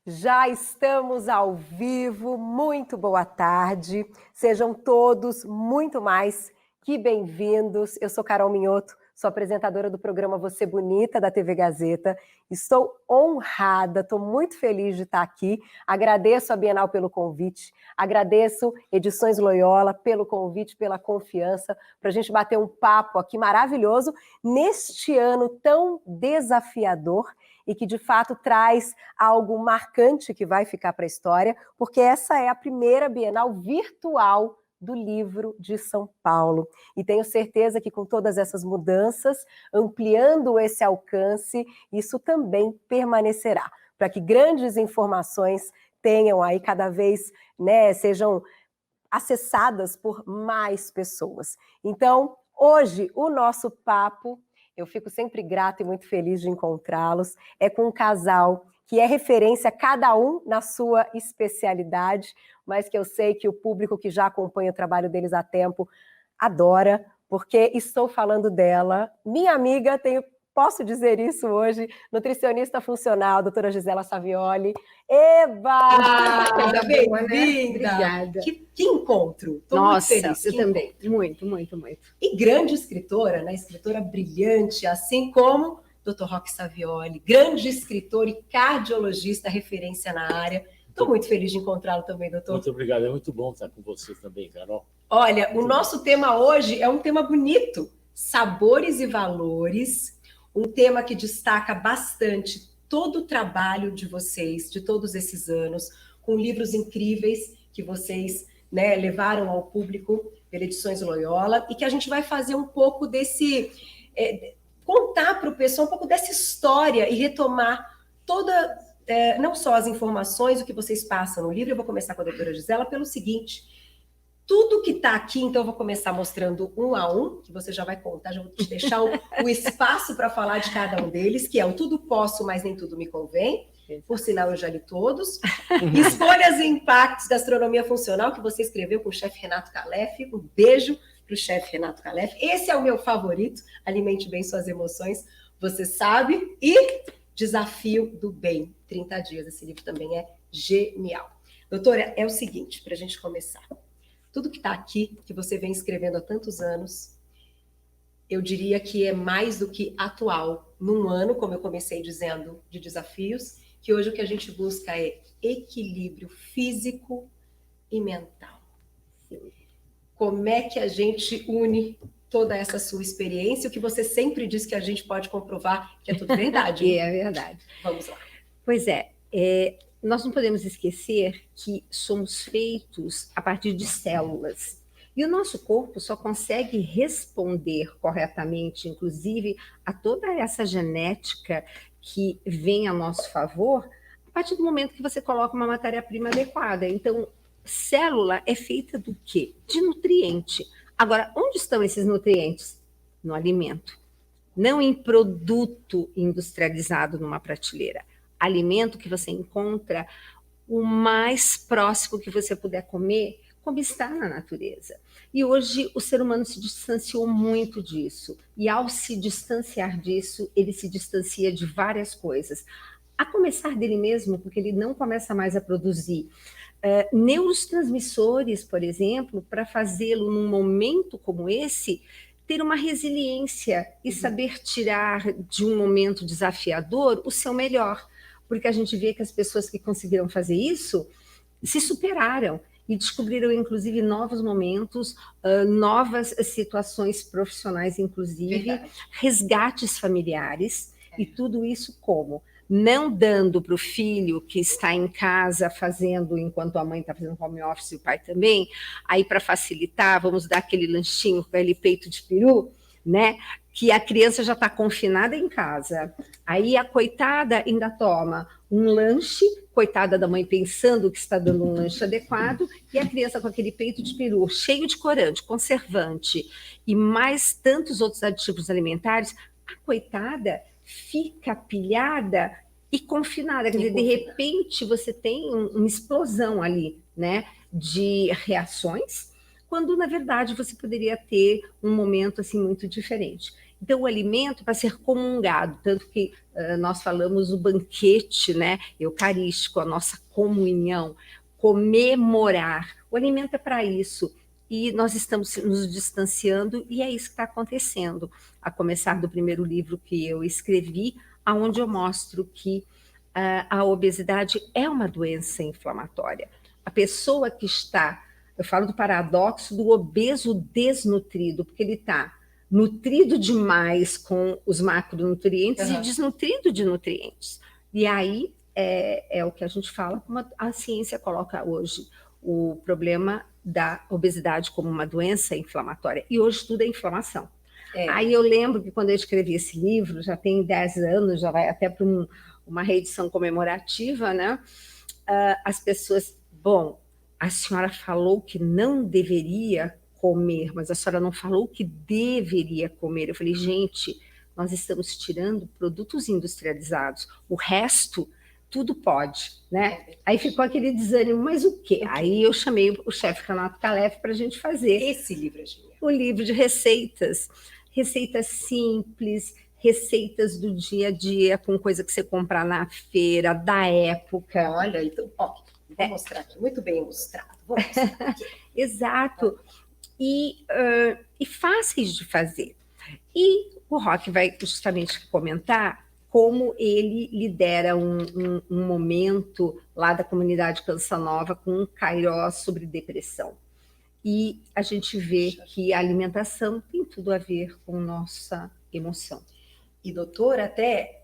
Já estamos ao vivo, muito boa tarde. Sejam todos muito mais que bem-vindos. Eu sou Carol Minhoto, sou apresentadora do programa Você Bonita, da TV Gazeta. Estou honrada, estou muito feliz de estar aqui. Agradeço a Bienal pelo convite, agradeço Edições Loyola pelo convite, pela confiança, para a gente bater um papo aqui maravilhoso neste ano tão desafiador e que, de fato, traz algo marcante que vai ficar para a história, porque essa é a primeira Bienal virtual do livro de São Paulo. E tenho certeza que com todas essas mudanças, ampliando esse alcance, isso também permanecerá, para que grandes informações tenham aí cada vez, sejam acessadas por mais pessoas. Então, hoje, o nosso papo, eu fico sempre grata e muito feliz de encontrá-los, é com um casal que é referência, cada um na sua especialidade, mas que eu sei que o público que já acompanha o trabalho deles há tempo adora, porque estou falando dela, minha amiga, posso dizer isso hoje, nutricionista funcional, doutora Gisela Savioli. Eba! Bem-vinda! Obrigada. Que encontro! Estou muito feliz. Eu também. Muito. E grande escritora, né? Escritora brilhante, assim como Dr. Roque Savioli, grande escritor e cardiologista, referência na área. Estou muito feliz de encontrá-lo também, doutor. Muito obrigado, é muito bom estar com você também, Carol. Olha, o nosso tema hoje é um tema bonito, sabores e valores, um tema que destaca bastante todo o trabalho de vocês, de todos esses anos, com livros incríveis que vocês levaram ao público pela Edições Loyola, e que a gente vai fazer um pouco desse... contar para o pessoal um pouco dessa história e retomar toda... não só as informações, o que vocês passam no livro. Eu vou começar com a doutora Gisela pelo seguinte... Tudo que está aqui, então eu vou começar mostrando um a um, que você já vai contar, já vou te deixar o espaço para falar de cada um deles, que é o Tudo Posso, mas nem tudo me convém. Por sinal, eu já li todos. Escolhas e Impactos, Gastronomia Funcional, que você escreveu com o chefe Renato Calef. Um beijo para o chefe Renato Calef. Esse é o meu favorito, Alimente Bem Suas Emoções, você sabe. E Desafio do Bem, 30 dias. Esse livro também é genial. Doutora, é o seguinte, para a gente começar. Tudo que está aqui, que você vem escrevendo há tantos anos, eu diria que é mais do que atual. Num ano, como eu comecei dizendo, de desafios, que hoje o que a gente busca é equilíbrio físico e mental. Como é que a gente une toda essa sua experiência, o que você sempre diz que a gente pode comprovar que é tudo verdade? É verdade. Vamos lá. Pois é. Nós não podemos esquecer que somos feitos a partir de células. E o nosso corpo só consegue responder corretamente, inclusive, a toda essa genética que vem a nosso favor, a partir do momento que você coloca uma matéria-prima adequada. Então, célula é feita do quê? De nutriente. Agora, onde estão esses nutrientes? No alimento. Não em produto industrializado numa prateleira. Alimento que você encontra o mais próximo que você puder comer, como está na natureza. E hoje o ser humano se distanciou muito disso. E ao se distanciar disso, ele se distancia de várias coisas. A começar dele mesmo, porque ele não começa mais a produzir neurotransmissores, por exemplo, para fazê-lo num momento como esse, ter uma resiliência e saber tirar de um momento desafiador o seu melhor. Porque a gente vê que as pessoas que conseguiram fazer isso se superaram e descobriram, inclusive, novos momentos, novas situações profissionais, inclusive, verdade, resgates familiares, e tudo isso como? Não dando para o filho que está em casa fazendo, enquanto a mãe está fazendo home office e o pai também, aí para facilitar, vamos dar aquele lanchinho com aquele peito de peru, né? Que a criança já está confinada em casa. Aí a coitada ainda toma um lanche, coitada da mãe pensando que está dando um lanche adequado, e a criança com aquele peito de peru cheio de corante, conservante e mais tantos outros aditivos alimentares, a coitada fica pilhada e confinada. Quer dizer, de repente você tem uma explosão ali, né, de reações, quando na verdade você poderia ter um momento assim muito diferente. Então, o alimento para ser comungado, tanto que nós falamos o banquete, né, eucarístico, a nossa comunhão, comemorar. O alimento é para isso. E nós estamos nos distanciando, e é isso que está acontecendo. A começar do primeiro livro que eu escrevi, onde eu mostro que a obesidade é uma doença inflamatória. A pessoa que está, eu falo do paradoxo do obeso desnutrido, porque ele está nutrido demais com os macronutrientes e desnutrido de nutrientes. E aí é o que a gente fala, como a ciência coloca hoje, o problema da obesidade como uma doença inflamatória. E hoje tudo é inflamação. Aí eu lembro que quando eu escrevi esse livro, já tem 10 anos, já vai até para uma reedição comemorativa, né? As pessoas, bom, a senhora falou que não deveria comer, mas a senhora não falou que deveria comer. Eu falei, gente, nós estamos tirando produtos industrializados, o resto tudo pode, né? Aí ficou aquele desânimo, mas o quê? Aí eu chamei o chefe Renato Calef para a gente fazer esse livro, o livro de receitas simples, receitas do dia a dia, com coisa que você compra na feira, da época. Olha, então, vou mostrar aqui, muito bem ilustrado. Vou mostrar aqui. Exato. E fáceis de fazer. E o Roque vai justamente comentar como ele lidera um momento lá da comunidade Cansa Nova com um Kairos sobre depressão. E a gente vê que a alimentação tem tudo a ver com nossa emoção. E, doutora, até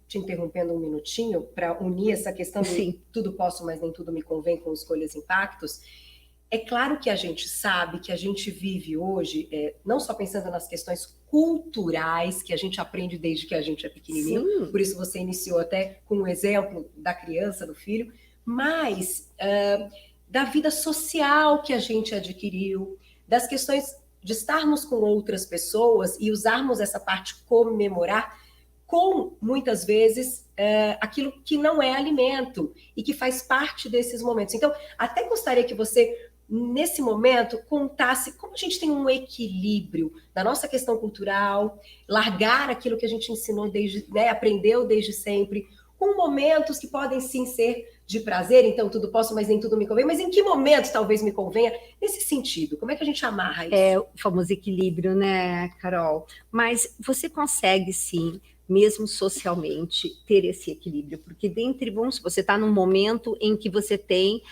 te interrompendo um minutinho, para unir essa questão do tudo posso, mas nem tudo me convém, com escolhas e impactos, é claro que a gente sabe que a gente vive hoje, não só pensando nas questões culturais, que a gente aprende desde que a gente é pequenininho, por isso você iniciou até com um exemplo da criança, do filho, mas da vida social que a gente adquiriu, das questões de estarmos com outras pessoas e usarmos essa parte comemorar com, muitas vezes, aquilo que não é alimento e que faz parte desses momentos. Então, até gostaria que você, nesse momento, contasse como a gente tem um equilíbrio da nossa questão cultural, largar aquilo que a gente ensinou aprendeu desde sempre, com momentos que podem sim ser de prazer, então tudo posso, mas nem tudo me convém, mas em que momento talvez me convenha? Nesse sentido, como é que a gente amarra isso? É o famoso equilíbrio, né, Carol? Mas você consegue sim, mesmo socialmente, ter esse equilíbrio, porque você está num momento em que você tem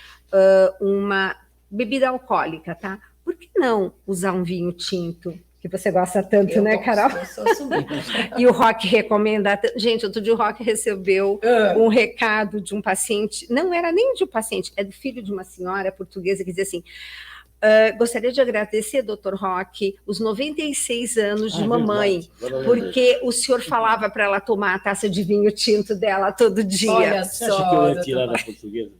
uma bebida alcoólica, tá? Por que não usar um vinho tinto? Que você gosta tanto, né, Carol? Eu sou assumida. E o Roque recomenda. Gente, outro dia o Roque recebeu um recado de um paciente, não era nem de um paciente, é do filho de uma senhora portuguesa que dizia assim: gostaria de agradecer, doutor Roque, os 96 anos de mamãe, porque o senhor falava para ela tomar a taça de vinho tinto dela todo dia. Olha Você acha que eu ia tirar da portuguesa?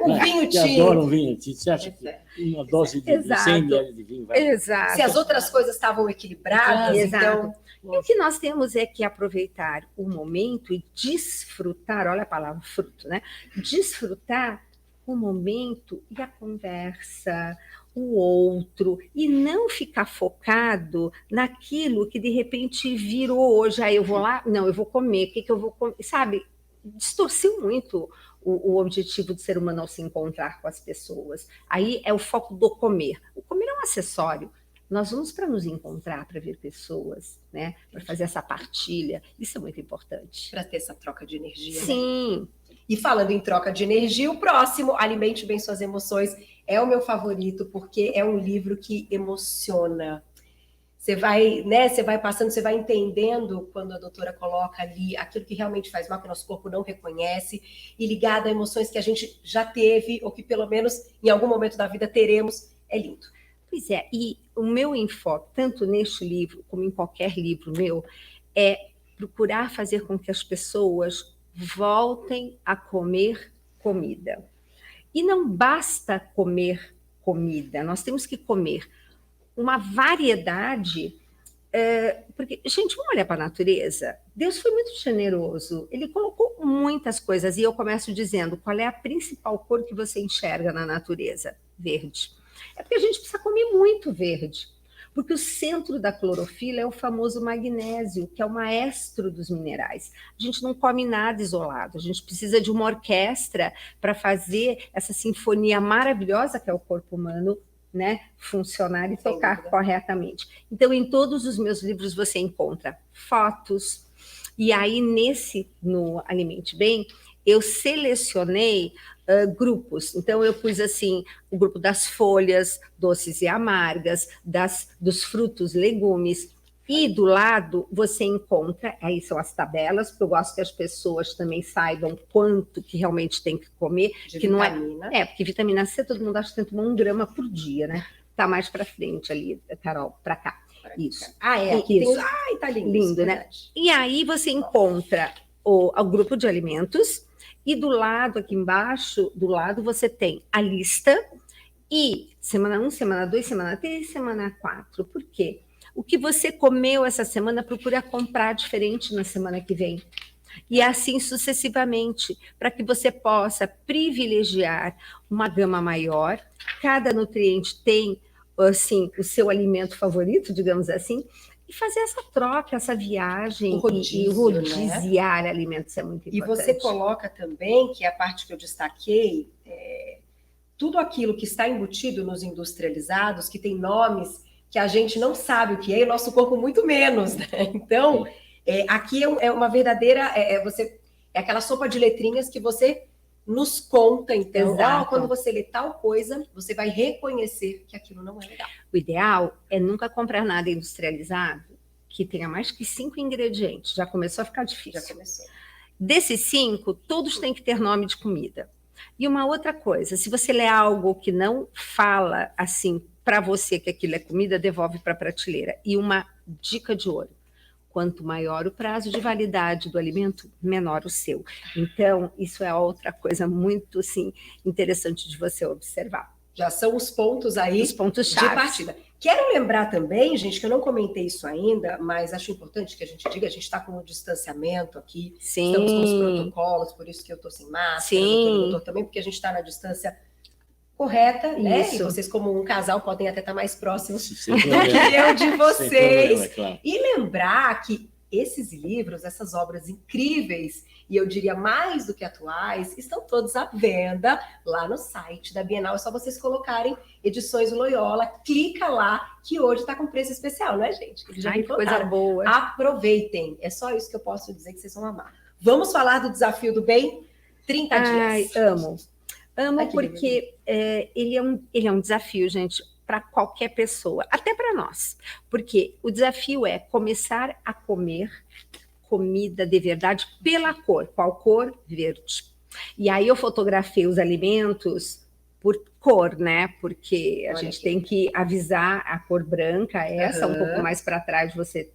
O vinho tinto. Eu adoro um vinho tinto. Você acha que uma dose de 100 ml de vinho vai... Exato. Se as outras coisas estavam equilibradas, então... E o que nós temos é que aproveitar o momento e desfrutar, olha a palavra fruto, né? Desfrutar o momento e a conversa, o outro, e não ficar focado naquilo que de repente virou hoje. Eu vou lá, não, eu vou comer, o que eu vou comer? Sabe, distorceu muito o objetivo do ser humano ao se encontrar com as pessoas. Aí é o foco do comer. O comer é um acessório. Nós vamos para nos encontrar, para ver pessoas, né? Para fazer essa partilha. Isso é muito importante. Para ter essa troca de energia. Sim. Né? E falando em troca de energia, o próximo, Alimente Bem Suas Emoções, é o meu favorito, porque é um livro que emociona. Você vai, né, você vai passando, você vai entendendo quando a doutora coloca ali aquilo que realmente faz mal, que o nosso corpo não reconhece, e ligado a emoções que a gente já teve, ou que pelo menos em algum momento da vida teremos, é lindo. Pois é, e o meu enfoque, tanto neste livro como em qualquer livro meu, é procurar fazer com que as pessoas voltem a comer comida. E não basta comer comida, nós temos que comer uma variedade, porque, gente, vamos olhar para a natureza. Deus foi muito generoso, ele colocou muitas coisas, e eu começo dizendo, qual é a principal cor que você enxerga na natureza? Verde. É porque a gente precisa comer muito verde, Porque o centro da clorofila é o famoso magnésio, que é o maestro dos minerais. A gente não come nada isolado, a gente precisa de uma orquestra para fazer essa sinfonia maravilhosa que é o corpo humano, né, funcionar e tocar corretamente. Então, em todos os meus livros você encontra fotos, e aí no Alimente Bem, eu selecionei grupos. Então, eu pus assim, o grupo das folhas, doces e amargas, dos frutos, legumes, e do lado você encontra, aí são as tabelas, porque eu gosto que as pessoas também saibam quanto que realmente tem que comer. De que vitamina. Não porque vitamina C todo mundo acha que tem que tomar 1 grama por dia, né? Tá mais para frente ali, Carol, para cá. Isso. Aqui isso. Ai, tá lindo. Lindo, né? E aí você encontra o grupo de alimentos, e do lado, aqui embaixo, do lado, você tem a lista, e semana 1, semana 2, semana 3, semana 4. Por quê? O que você comeu essa semana, procura comprar diferente na semana que vem. E assim sucessivamente, para que você possa privilegiar uma gama maior. Cada nutriente tem, assim, o seu alimento favorito, digamos assim, e fazer essa troca, essa viagem, e rodiziar, né? Alimentos é muito importante. E você coloca também, que é a parte que eu destaquei, tudo aquilo que está embutido nos industrializados, que tem nomes que a gente não sabe o que é, e o nosso corpo muito menos, né? Então, aqui é uma verdadeira... É aquela sopa de letrinhas que você nos conta, então, quando você lê tal coisa, você vai reconhecer que aquilo não é legal. O ideal é nunca comprar nada industrializado que tenha mais que 5 ingredientes. Já começou a ficar difícil. Já começou. Desses 5, todos têm que ter nome de comida. E uma outra coisa, se você lê algo que não fala assim para você que aquilo é comida, devolve para a prateleira. E uma dica de ouro: quanto maior o prazo de validade do alimento, menor o seu. Então, isso é outra coisa muito assim, interessante de você observar. Já são os pontos aí, os pontos chaves de partida. Quero lembrar também, gente, que eu não comentei isso ainda, mas acho importante que a gente diga, a gente está com o distanciamento aqui, Sim. Estamos com os protocolos, por isso que eu estou sem máscara, o doutor também, porque a gente está na distância correta, né? E vocês, como um casal, podem até estar mais próximos do que eu de vocês. Claro. E lembrar que esses livros, essas obras incríveis, e eu diria mais do que atuais, estão todos à venda lá no site da Bienal. É só vocês colocarem Edições Loyola, clica lá, que hoje está com preço especial, não é, gente? Eles já me contaram. Coisa boa. Aproveitem. É só isso que eu posso dizer que vocês vão amar. Vamos falar do Desafio do Bem? 30 dias. Amo. Amo porque ele é um desafio, gente, para qualquer pessoa, até para nós. Porque o desafio é começar a comer comida de verdade pela cor. Qual cor? Verde. E aí eu fotografei os alimentos por cor, né? Porque a gente tem que avisar a cor branca, essa, um pouco mais para trás você...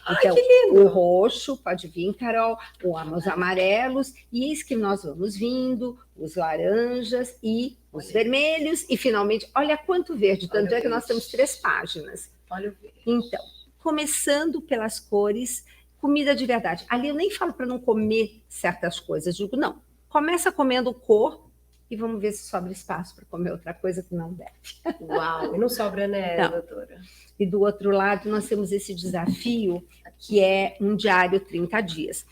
Então, o roxo, pode vir, Carol, os amarelos, e eis que nós vamos vindo, os laranjas e os vermelhos, e finalmente, olha quanto verde, tanto é que nós temos 3 páginas. Olha o verde. Então, começando pelas cores, comida de verdade. Ali eu nem falo para não comer certas coisas, digo, não, começa comendo cor, e vamos ver se sobra espaço para comer outra coisa que não deve. Uau, e não sobra, né, doutora? E do outro lado, nós temos esse desafio, que é um diário 30 dias,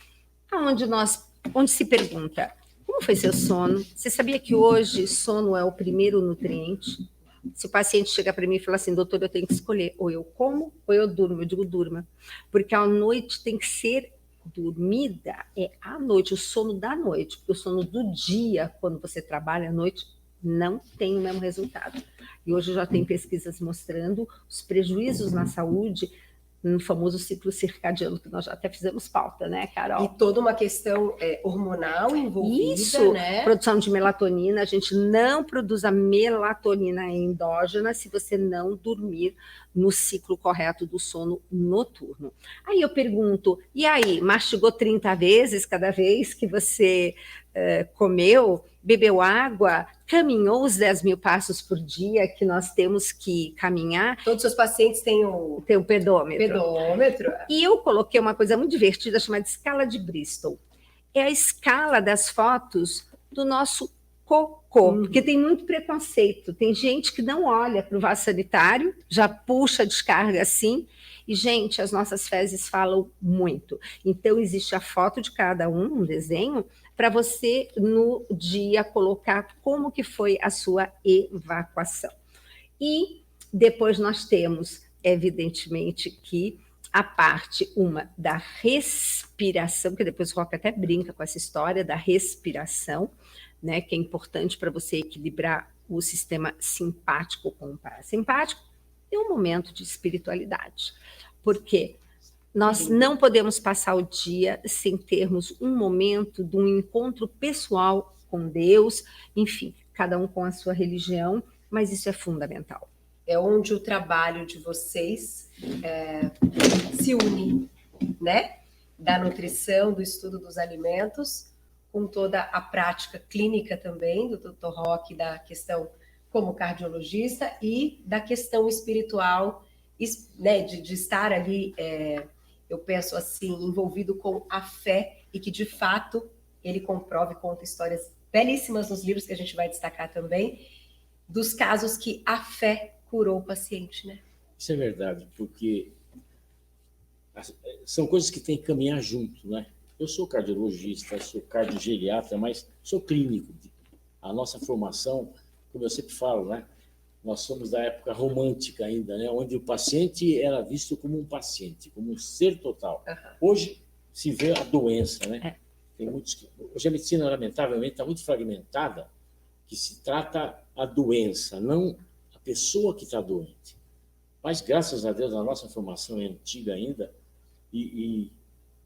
onde se pergunta, como foi seu sono? Você sabia que hoje sono é o primeiro nutriente? Se o paciente chega para mim e fala assim, doutor, eu tenho que escolher, ou eu como, ou eu durmo. Eu digo, durma, porque a noite tem que ser dormida à noite, o sono da noite, porque o sono do dia, quando você trabalha à noite, não tem o mesmo resultado. E hoje já tem pesquisas mostrando os prejuízos na saúde no famoso ciclo circadiano, que nós já até fizemos pauta, né, Carol? E toda uma questão hormonal envolvida, isso, né? Produção de melatonina, a gente não produz a melatonina endógena se você não dormir no ciclo correto do sono noturno. Aí eu pergunto, e aí, mastigou 30 vezes cada vez que você comeu, bebeu água, caminhou os 10.000 passos por dia que nós temos que caminhar? Todos os seus pacientes têm o pedômetro. E eu coloquei uma coisa muito divertida chamada escala de Bristol. É a escala das fotos do nosso cocô, porque tem muito preconceito. Tem gente que não olha para o vaso sanitário, já puxa a descarga assim. E, gente, as nossas fezes falam muito. Então, existe a foto de cada um desenho, para você, no dia, colocar como que foi a sua evacuação. E depois nós temos, evidentemente, que a parte, da respiração, que depois o Roca até brinca com essa história da respiração, né, que é importante para você equilibrar o sistema simpático com o parasimpático, e um momento de espiritualidade. Porque nós não podemos passar o dia sem termos um momento de um encontro pessoal com Deus, enfim, cada um com a sua religião, mas isso é fundamental. É onde o trabalho de vocês se une, né? Da nutrição, do estudo dos alimentos, com toda a prática clínica também, do Dr. Roque, da questão como cardiologista e da questão espiritual, né? De estar ali, eu penso assim, envolvido com a fé e que, de fato, ele comprova e conta histórias belíssimas nos livros que a gente vai destacar também, dos casos que a fé curou o paciente, né? Isso é verdade, porque são coisas que têm que caminhar junto, né? Eu sou cardiologista, sou cardiogeriatra, mas sou clínico. A nossa formação, como eu sempre falo, né? Nós somos da época romântica ainda, né? Onde o paciente era visto como um paciente, como um ser total. Hoje se vê a doença, né? Tem muitos. Hoje a medicina, lamentavelmente, está muito fragmentada, que se trata a doença, não a pessoa que está doente. Mas, graças a Deus, a nossa formação é antiga ainda, e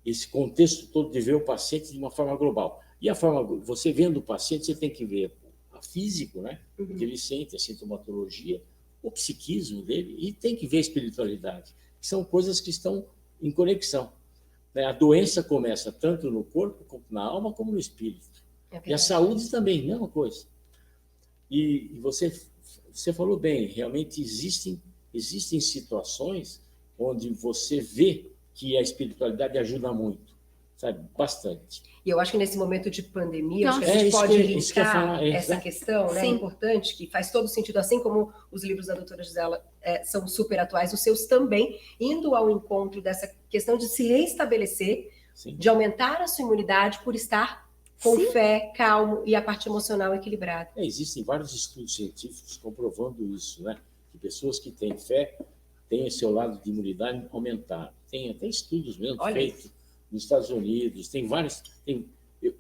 esse contexto todo de ver o paciente de uma forma global. E a forma, você vendo o paciente, você tem que ver a físico, né? O que ele sente, a sintomatologia, o psiquismo dele, e tem que ver a espiritualidade, que são coisas que estão em conexão. A doença começa tanto no corpo, na alma, como no espírito. E a saúde também, mesma coisa. E você falou bem, realmente existem situações onde você vê que a espiritualidade ajuda muito, sabe? Bastante. E eu acho que nesse momento de pandemia, acho que a gente pode linkar essa questão, né? Importante, que faz todo sentido, assim como os livros da doutora Gisela são super atuais, os seus também, indo ao encontro dessa questão de se reestabelecer, de aumentar a sua imunidade por estar com fé, calmo e a parte emocional equilibrada. Existem vários estudos científicos comprovando isso, né? Que pessoas que têm fé têm o seu lado de imunidade aumentado. Tem até estudos mesmo feitos nos Estados Unidos, tem vários.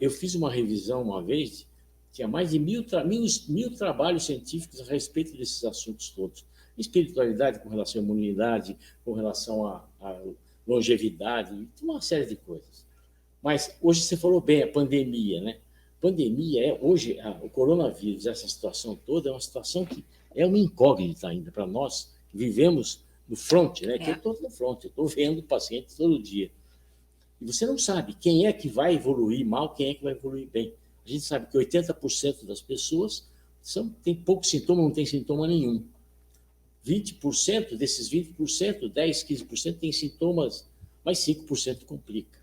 Eu fiz uma revisão uma vez, tinha mais de mil trabalhos científicos a respeito desses assuntos todos. Espiritualidade com relação à imunidade, com relação à longevidade, uma série de coisas. Mas hoje você falou bem, a pandemia, né? Pandemia hoje, o coronavírus, essa situação toda, é uma situação que é uma incógnita ainda para nós, que vivemos no front, né? Que eu estou no front, eu estou vendo pacientes todo dia. E você não sabe quem é que vai evoluir mal, quem é que vai evoluir bem. A gente sabe que 80% das pessoas tem pouco sintoma, não tem sintoma nenhum. 20% desses 20%, 10%, 15% tem sintomas, mas 5% complica.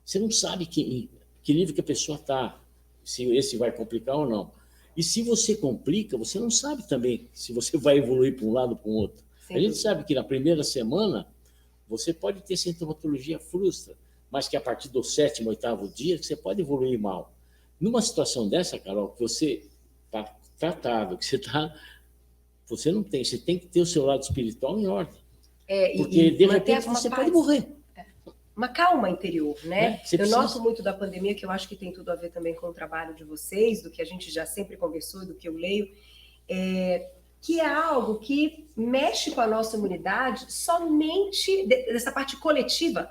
Você não sabe que nível que a pessoa está, se esse vai complicar ou não. E se você complica, você não sabe também se você vai evoluir para um lado ou para o outro. A gente sabe que na primeira semana você pode ter sintomatologia frustra, mas que a partir do 7º, 8º dia você pode evoluir mal. Numa situação dessa, Carol, que você está tratado, que você não tem, você tem que ter o seu lado espiritual em ordem. Porque de repente você pode morrer. Uma calma interior, né? Eu noto muito da pandemia, que eu acho que tem tudo a ver também com o trabalho de vocês, do que a gente já sempre conversou, do que eu leio, que é algo que mexe com a nossa imunidade somente dessa parte coletiva,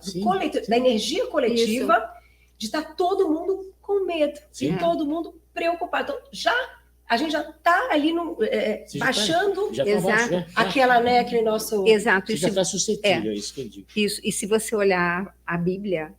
da energia coletiva, de estar todo mundo com medo, e todo mundo preocupado. Então, a gente já está ali baixando aquela, né, aquele nosso... Exato. Você já está suscetível, é isso que eu digo. Isso, e se você olhar a Bíblia,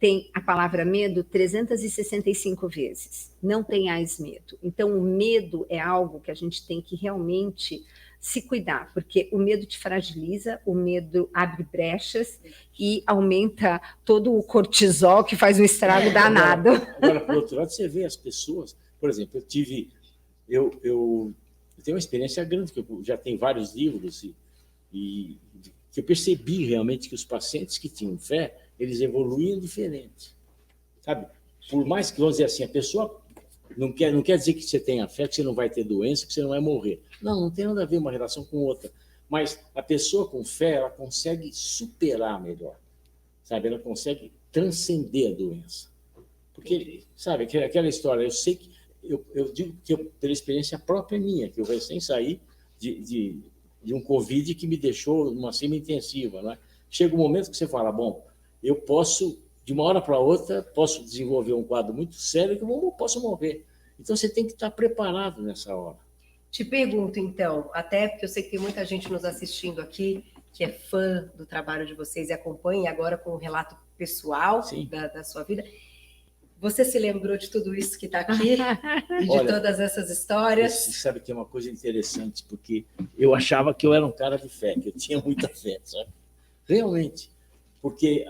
tem a palavra medo 365 vezes. Não tenhais medo. Então, o medo é algo que a gente tem que realmente se cuidar, porque o medo te fragiliza, o medo abre brechas e aumenta todo o cortisol, que faz um estrago danado. Agora, por outro lado, você vê as pessoas Por exemplo, eu tenho uma experiência grande, que eu já tenho vários livros, e que eu percebi realmente que os pacientes que tinham fé, eles evoluíam diferente, sabe? Por mais que, vamos dizer assim, a pessoa não quer dizer que você tenha fé, que você não vai ter doença, que você não vai morrer. Não tem nada a ver uma relação com outra. Mas a pessoa com fé, ela consegue superar melhor, sabe? Ela consegue transcender a doença. Porque, sabe, aquela história, eu sei que, eu digo que pela experiência própria minha, que eu recém saí de um Covid que me deixou numa semi-intensiva, né? Chega um momento que você fala, bom, eu posso, de uma hora para outra, posso desenvolver um quadro muito sério que eu posso morrer. Então, você tem que estar preparado nessa hora. Te pergunto, então, até porque eu sei que tem muita gente nos assistindo aqui que é fã do trabalho de vocês e acompanha agora com um relato pessoal da sua vida. Você se lembrou de tudo isso que está aqui? E de todas essas histórias? Você sabe que é uma coisa interessante, porque eu achava que eu era um cara de fé, que eu tinha muita fé, sabe? Realmente. Porque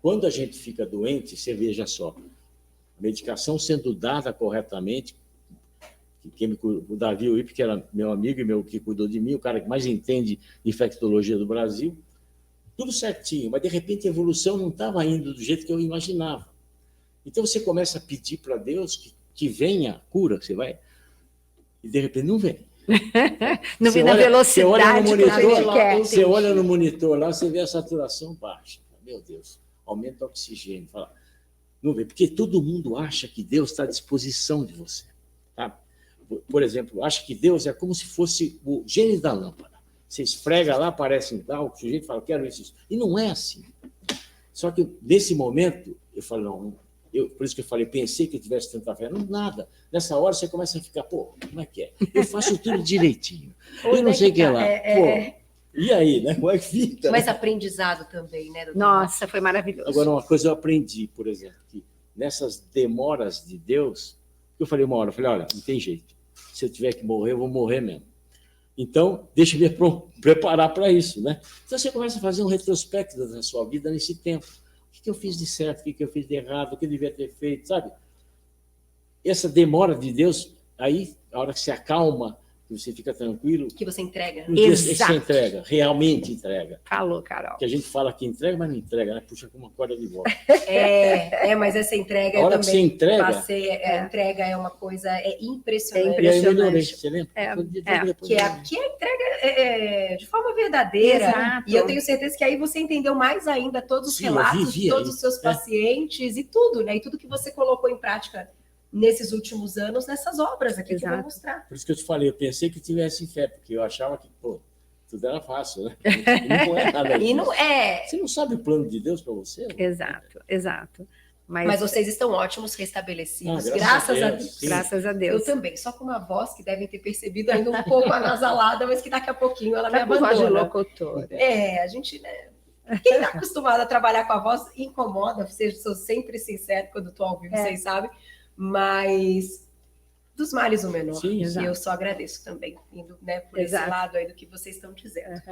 quando a gente fica doente, você veja só, a medicação sendo dada corretamente, o Davi Uip, que era meu amigo e que cuidou de mim, o cara que mais entende de infectologia do Brasil, tudo certinho, mas de repente a evolução não estava indo do jeito que eu imaginava. Então você começa a pedir para Deus que venha a cura, você vai, e de repente não vem. Não vem na velocidade que a gente quer. Você olha no monitor lá, você vê a saturação baixa. Meu Deus, aumenta o oxigênio. Fala, não vem, porque todo mundo acha que Deus está à disposição de você. Tá? Por exemplo, acha que Deus é como se fosse o gênio da lâmpada. Você esfrega lá, aparece um tal, o sujeito fala, quero isso. E não é assim. Só que nesse momento, eu falo, não. Por isso que eu falei, pensei que eu tivesse tanta fé. Não, nada. Nessa hora você começa a ficar, pô, como é que é? Eu faço tudo direitinho. Eu não sei o que é lá. E aí, né? Como é que fica? Mas aprendizado também, né, doutor? Nossa, foi maravilhoso. Agora, uma coisa eu aprendi, por exemplo, que nessas demoras de Deus, eu falei uma hora, olha, não tem jeito. Se eu tiver que morrer, eu vou morrer mesmo. Então, deixa eu me preparar para isso, né? Então, você começa a fazer um retrospecto da sua vida nesse tempo. O que eu fiz de certo, o que eu fiz de errado, o que eu devia ter feito, sabe? Essa demora de Deus, aí, a hora que você acalma, que você fica tranquilo... Que você entrega. Exato. Você entrega, realmente entrega. Falou, Carol. Que a gente fala que entrega, mas não entrega, né? Puxa com uma corda de volta. Mas essa entrega a hora eu também que você entrega, passei. A entrega é uma coisa impressionante. É impressionante. Você lembra? Que a entrega de forma verdadeira. Exato. E eu tenho certeza que aí você entendeu mais ainda todos os relatos de todos os seus pacientes e tudo, né? E tudo que você colocou em prática nesses últimos anos, nessas obras aqui que eu vou mostrar. Por isso que eu te falei, eu pensei que tivesse fé, porque eu achava que, pô, tudo era fácil, né? E não é nada disso. E não é. Você não sabe o plano de Deus para você? Exato. Mas vocês estão ótimos, restabelecidos, graças a Deus. Graças a Deus. Eu também, só com uma voz que devem ter percebido ainda um pouco anasalada, mas que daqui a pouquinho ela me abandona. Voz de locutora. A gente, né? Quem está acostumado a trabalhar com a voz incomoda, sou sempre sincero quando estou ao vivo, vocês sabem, mas dos males o menor. Sim, e eu só agradeço também, indo, né, por esse lado aí do que vocês estão dizendo.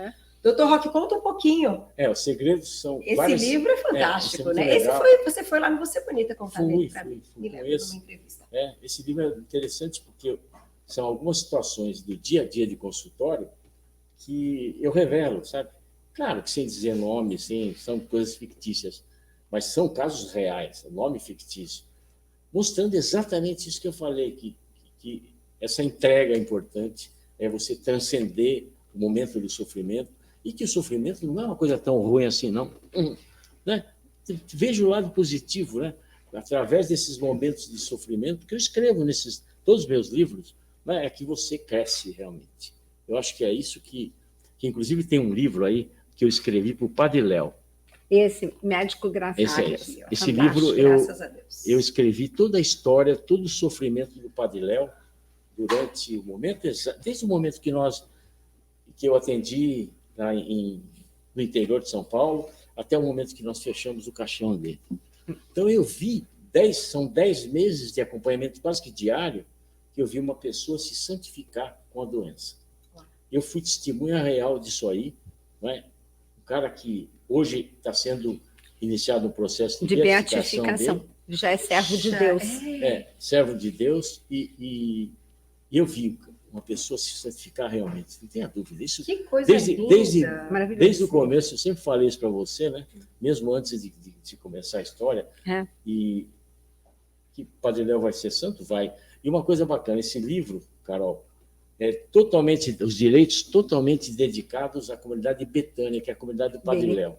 Doutor Roque, conta um pouquinho. Os segredos são Esse livro é fantástico, né? Você foi lá no Você Bonita contar dele para mim. Me lembro de uma entrevista. Esse livro é interessante porque são algumas situações do dia a dia de consultório que eu revelo, sabe? Claro que sem dizer nome, são coisas fictícias, mas são casos reais, nome fictício, mostrando exatamente isso que eu falei, que essa entrega é importante, é você transcender o momento do sofrimento, e que o sofrimento não é uma coisa tão ruim assim, não. Né? Veja o lado positivo, né? Através desses momentos de sofrimento, que eu escrevo todos os meus livros, né? É que você cresce realmente. Eu acho que é isso que inclusive tem um livro aí que eu escrevi para o Padre Léo. Esse médico gráfico. Esse livro eu escrevi toda a história, todo o sofrimento do Padre Léo durante o momento, desde o momento que eu atendi no interior de São Paulo, até o momento que nós fechamos o caixão dele. Então eu vi, são 10 meses de acompanhamento quase que diário, que eu vi uma pessoa se santificar com a doença. Eu fui testemunha real disso aí, não é? Um cara que hoje está sendo iniciado um processo de beatificação dele, Já é servo de Deus. Servo de Deus, e eu vi uma pessoa se santificar realmente, não tenha dúvida. Isso, que coisa linda! Desde o começo, eu sempre falei isso para você, né? Mesmo antes de começar a história, e que Padre Léo vai ser santo, vai. E uma coisa bacana, esse livro, Carol, os direitos totalmente dedicados à comunidade de Betânia, que é a comunidade do Padre Léo.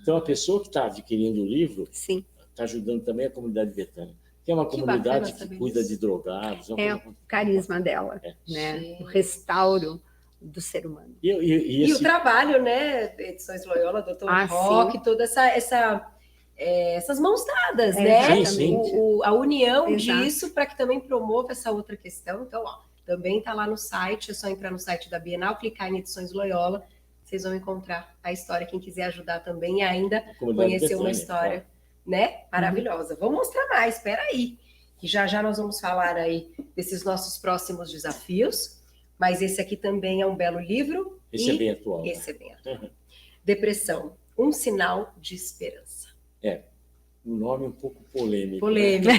Então, a pessoa que está adquirindo o livro está ajudando também a comunidade de Betânia, que é uma comunidade que cuida de drogados. É o carisma dela, né? O restauro do ser humano. E o trabalho, né? Edições Loyola, Doutor Roque, toda essas mãos dadas, né? Sim. A união disso para que também promova essa outra questão. Então, também está lá no site, é só entrar no site da Bienal, clicar em Edições Loyola, vocês vão encontrar a história, quem quiser ajudar também, ainda conhecer uma história, né? Maravilhosa. Vou mostrar mais, espera aí. Que já nós vamos falar aí desses nossos próximos desafios, mas esse aqui também é um belo livro. Esse é bem atual. Esse é bem atual. Depressão, um sinal de esperança. Um nome um pouco polêmico. Polêmico,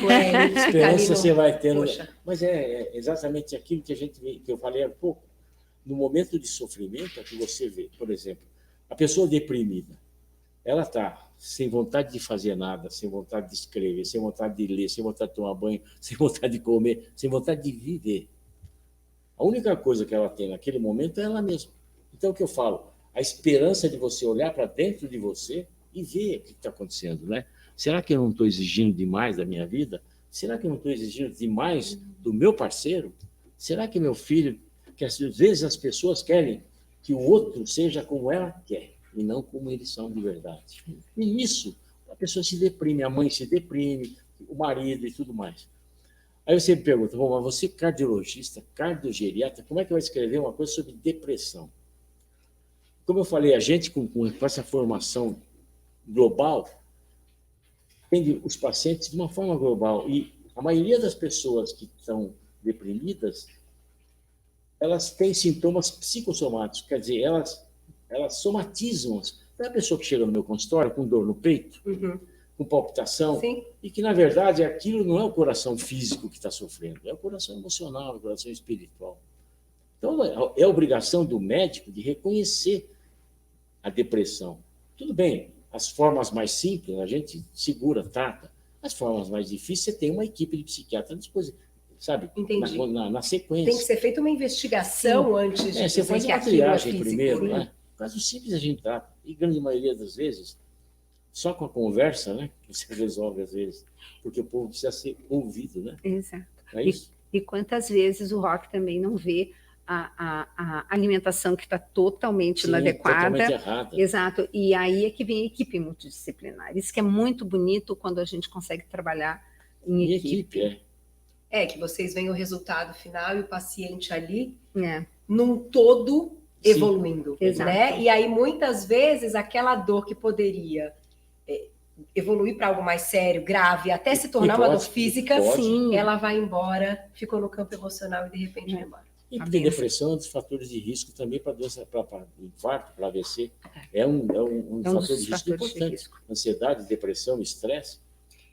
Esperança você vai tendo. Mas é exatamente aquilo que eu falei há pouco. No momento de sofrimento, é que você vê, por exemplo, a pessoa deprimida, ela está sem vontade de fazer nada, sem vontade de escrever, sem vontade de ler, sem vontade de tomar banho, sem vontade de comer, sem vontade de viver. A única coisa que ela tem naquele momento é ela mesma. Então, o que eu falo? A esperança de você olhar para dentro de você e ver o que está acontecendo, né? Será que eu não estou exigindo demais da minha vida? Será que eu não estou exigindo demais do meu parceiro? Será que meu filho... Que às vezes as pessoas querem que o outro seja como ela quer e não como eles são de verdade. E nisso, a pessoa se deprime, a mãe se deprime, o marido e tudo mais. Aí você me pergunta, bom, mas você cardiologista, cardiogeriatra, como é que vai escrever uma coisa sobre depressão? Como eu falei, a gente com essa formação global atende os pacientes de uma forma global. E a maioria das pessoas que estão deprimidas, elas têm sintomas psicossomáticos, quer dizer, elas somatizam. Então, a pessoa que chega no meu consultório com dor no peito, com palpitação, e que, na verdade, aquilo não é o coração físico que está sofrendo, é o coração emocional, é o coração espiritual. Então, é obrigação do médico de reconhecer a depressão. Tudo bem, as formas mais simples, a gente segura, trata. As formas mais difíceis, você tem uma equipe de psiquiatras à disposição. Sabe? Entendi. Na sequência. Tem que ser feita uma investigação antes de você faz uma que triagem primeiro, né? Caso simples a gente trata. E grande maioria das vezes, só com a conversa, né? Você resolve às vezes. Porque o povo precisa ser ouvido, né? Exato. É isso? E quantas vezes o Roque também não vê a alimentação que está totalmente inadequada. Totalmente errada. Exato. E aí é que vem a equipe multidisciplinar. Isso que é muito bonito quando a gente consegue trabalhar em equipe. Que vocês veem o resultado final e o paciente ali num todo evoluindo, né? E aí, muitas vezes, aquela dor que poderia evoluir para algo mais sério, grave, até se tornar uma dor física, ela vai embora, ficou no campo emocional e, de repente, vai embora. E porque depressão é um dos fatores de risco também para doença, para infarto, para AVC. É um fator de risco importante. Ansiedade, depressão, estresse.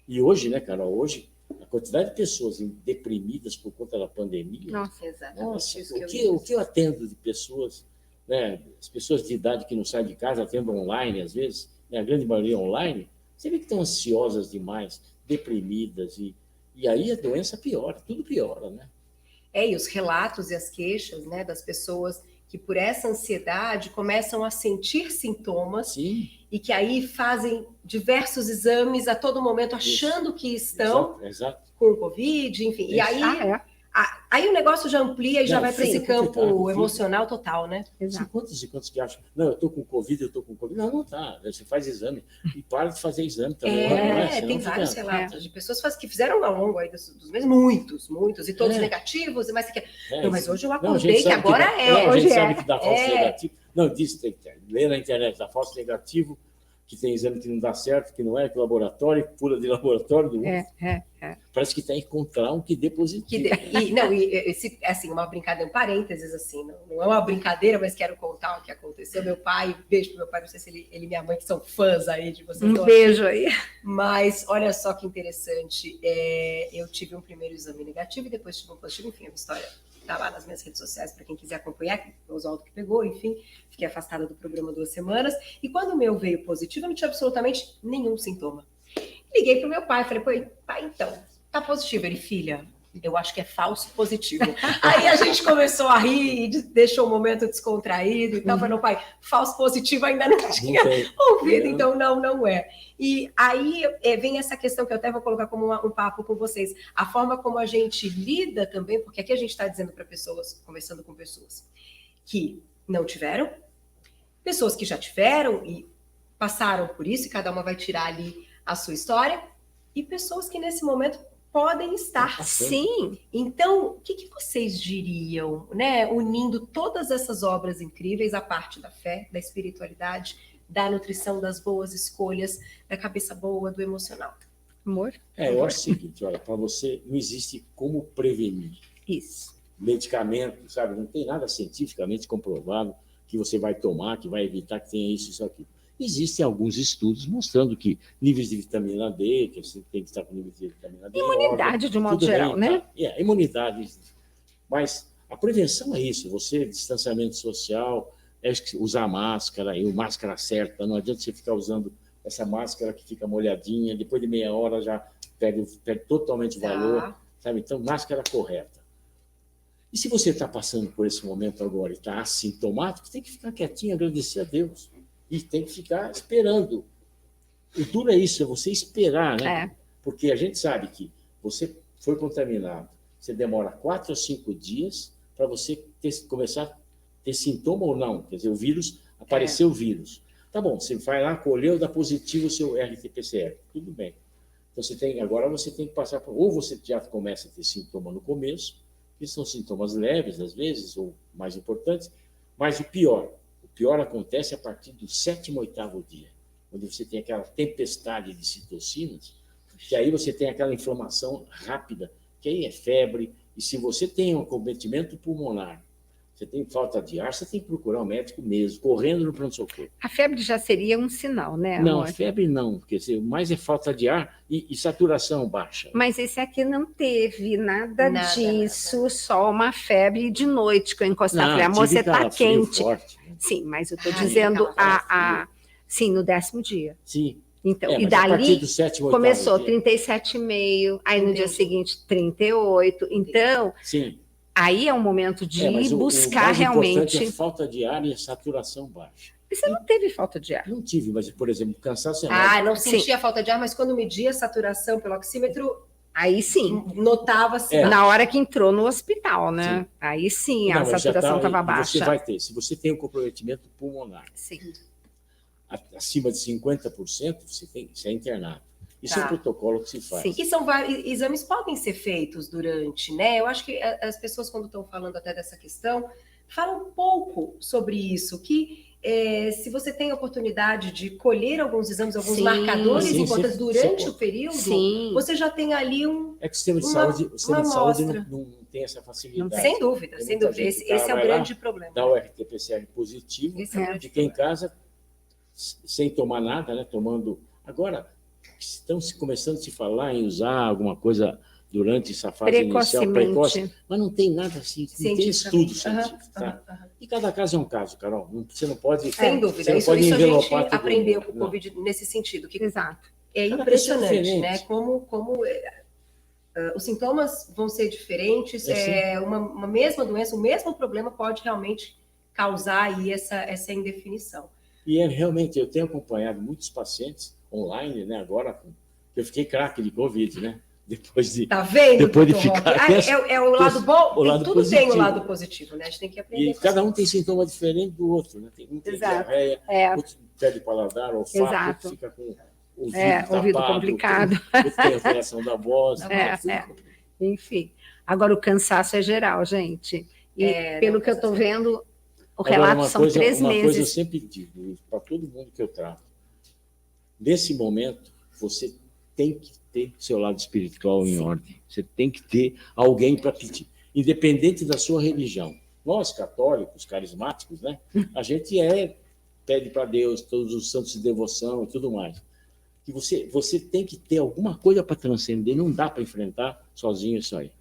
E hoje, né, Carol, hoje, a quantidade de pessoas deprimidas por conta da pandemia. Nossa, exatamente. Nossa, o que eu atendo de pessoas, né? As pessoas de idade que não saem de casa, atendo online às vezes, né, a grande maioria online, você vê que estão ansiosas demais, deprimidas, e aí a doença piora, tudo piora, né? E os relatos e as queixas, né, das pessoas que por essa ansiedade começam a sentir sintomas e que aí fazem diversos exames a todo momento achando que estão com o Covid, enfim. E aí, aí o negócio já amplia e já vai para esse campo emocional total, né? Exato. Quantos que acham? Não, eu estou com Covid, eu estou com Covid. Não, não tá. Você faz exame e para de fazer exame também. Tem vários relatos de pessoas que fizeram ao longo aí dos meses, muitos, e todos negativos, mas mas hoje eu acordei que agora a gente sabe que dá falso negativo. Não, lê na internet, dá falso negativo, que tem exame que não dá certo, que não é, que laboratório, pula de laboratório do outro. Parece que tem que encontrar um que dê positivo. Assim, uma brincadeira, um parênteses, assim, não é uma brincadeira, mas quero contar o que aconteceu. Meu pai, beijo pro meu pai, não sei se ele e minha mãe, que são fãs aí de vocês. Um beijo aí. Mas olha só que interessante, eu tive um primeiro exame negativo e depois tive um positivo, enfim, a minha história está lá nas minhas redes sociais para quem quiser acompanhar, que foi o Oswaldo que pegou, enfim, fiquei afastada do programa 2 semanas, e quando o meu veio positivo, eu não tinha absolutamente nenhum sintoma. Liguei pro meu pai, falei, pai, então, tá positivo? Ele, filha, eu acho que é falso positivo. Aí a gente começou a rir e deixou o momento descontraído e tal. Falei, pai, falso positivo ainda não tinha ouvido, então não é. E aí vem essa questão que eu até vou colocar como um papo com vocês. A forma como a gente lida também, porque aqui a gente está dizendo para pessoas, conversando com pessoas que não tiveram, pessoas que já tiveram e passaram por isso, e cada uma vai tirar ali a sua história, e pessoas que nesse momento podem estar. Sim. Então, o que vocês diriam, né? Unindo todas essas obras incríveis, a parte da fé, da espiritualidade, da nutrição, das boas escolhas, da cabeça boa, do emocional. Amor? Eu acho o seguinte, olha, para você não existe como prevenir. Isso. Medicamento, sabe? Não tem nada cientificamente comprovado que você vai tomar, que vai evitar que tenha isso aqui. Existem alguns estudos mostrando que níveis de vitamina D, que você tem que estar com níveis de vitamina D. Imunidade, de modo geral, bem, né? Tá? Imunidade. Mas a prevenção é isso, distanciamento social, usar máscara, e máscara certa, não adianta você ficar usando essa máscara que fica molhadinha, depois de meia hora já perde totalmente o valor, sabe? Então, máscara correta. E se você está passando por esse momento agora e está assintomático, tem que ficar quietinho, agradecer a Deus. E tem que ficar esperando. O duro é isso, é você esperar, né? Porque a gente sabe que você foi contaminado, você demora 4 ou 5 dias para você começar a ter sintoma ou não. Quer dizer, o vírus, apareceu o vírus. Tá bom, você vai lá, colheu, dá positivo o seu RT-PCR. Tudo bem. Então, agora você tem que passar por... Ou você já começa a ter sintoma no começo, que são sintomas leves, às vezes, ou mais importantes, mas o pior acontece a partir do 7º, 8º dia, onde você tem aquela tempestade de citocinas, que aí você tem aquela inflamação rápida, que aí é febre, e se você tem um acometimento pulmonar, você tem falta de ar, você tem que procurar um médico mesmo, correndo no pronto-socorro. A febre já seria um sinal, né, amor? Não, febre não, porque mais é falta de ar e saturação baixa. Mas esse aqui não teve nada disso, só uma febre de noite que eu encostei. Falei, amor, você está quente. Forte, né? Sim, mas eu estou dizendo sim, no 10º dia. Sim. Então, e dali começou 37,5, aí no dia seguinte 38. Então, sim. Aí é um momento de ir buscar realmente. É falta de ar e a saturação baixa. Você não teve falta de ar? Não tive, mas, por exemplo, cansaço não sentia falta de ar, mas quando media a saturação pelo oxímetro, aí sim. Notava-se. Na hora que entrou no hospital, né? Sim. Aí sim, a saturação estava baixa. Você vai ter, se você tem um comprometimento pulmonar, acima de 50%, você é internado. Isso é um protocolo que se faz. Sim. E são vários exames podem ser feitos durante, né? Eu acho que as pessoas, quando estão falando até dessa questão, falam um pouco sobre isso, que se você tem a oportunidade de colher alguns exames, alguns marcadores importantes durante o período, você já tem ali É que o sistema de saúde não tem essa facilidade. Sem dúvida, sem dúvida. Esse é o grande problema. Dá o RT-PCR positivo, fica em casa sem tomar nada, né? Tomando... Agora... Estão começando a se falar em usar alguma coisa durante essa fase inicial, precoce, mas não tem nada assim, não tem estudo científico. E cada caso é um caso, Carol. Você não pode... Sem dúvida, isso a gente aprendeu com o Covid nesse sentido. Exato. É impressionante, né? Como os sintomas vão ser diferentes, uma mesma doença, o mesmo problema pode realmente causar aí essa indefinição. E realmente, eu tenho acompanhado muitos pacientes online, né? Agora, eu fiquei craque de Covid, né? Depois de... Tá vendo? Depois de ficar... o lado bom, o lado tudo positivo. tem o lado positivo, né? A gente tem que aprender. E cada um tem sintoma diferente do outro, né? Um tem diarreia, outro perde paladar, olfato, fica com ouvido tapado, complicado. Outro tem alteração da voz. Enfim. Agora, o cansaço é geral, gente. E pelo que eu estou vendo, o relato são 3 meses. Uma coisa eu sempre digo, para todo mundo que eu trato, nesse momento, você tem que ter seu lado espiritual em ordem. Você tem que ter alguém para pedir, independente da sua religião. Nós, católicos, carismáticos, né? A gente pede para Deus todos os santos de devoção e tudo mais. Que você tem que ter alguma coisa para transcender, não dá para enfrentar sozinho isso aí.